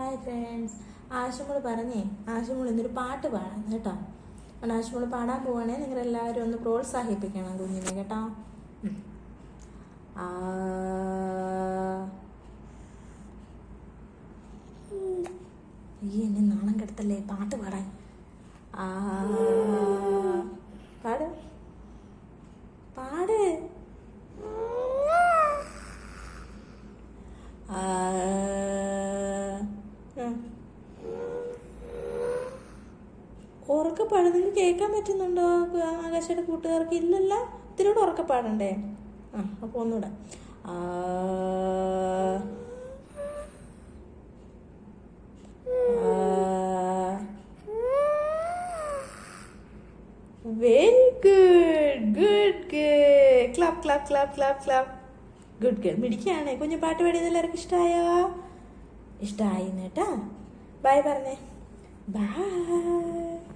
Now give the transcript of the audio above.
Hi friends, ആശുമോൾ പറഞ്ഞേ ആശുമോൾ ഇന്നൊരു പാട്ട് പാടാം കേട്ടോ. അതുകൊണ്ട് ആശുമോൾ പാടാൻ പോവാണേ നിങ്ങളെല്ലാവരും ഒന്ന് പ്രോത്സാഹിപ്പിക്കണം കുഞ്ഞിനെ കേട്ടോ. ആ ഈ എന്നെ നാണം കെടുത്തല്ലേ പാട്ട് പാടാൻ. ആ പാട് പാട്. ഉറക്കപ്പാട് നിങ്ങൾക്ക് കേൾക്കാൻ പറ്റുന്നുണ്ടോ? ആകാശയുടെ കൂട്ടുകാർക്ക് ഇല്ലല്ല, ഇത്തിരിയോടെ ഉറക്കപ്പാടണ്ടേ? അപ്പോൾ ഒന്നുകൂടെ. Very good good good. Clap clap clap clap clap. Good good. മിടിക്കാണ് കുഞ്ഞു പാട്ട് പാടിയത് എല്ലാവർക്കും ഇഷ്ടമായോ? ഇഷ്ടമായി കേട്ടാ. ബൈ പറഞ്ഞേ. ബൈ.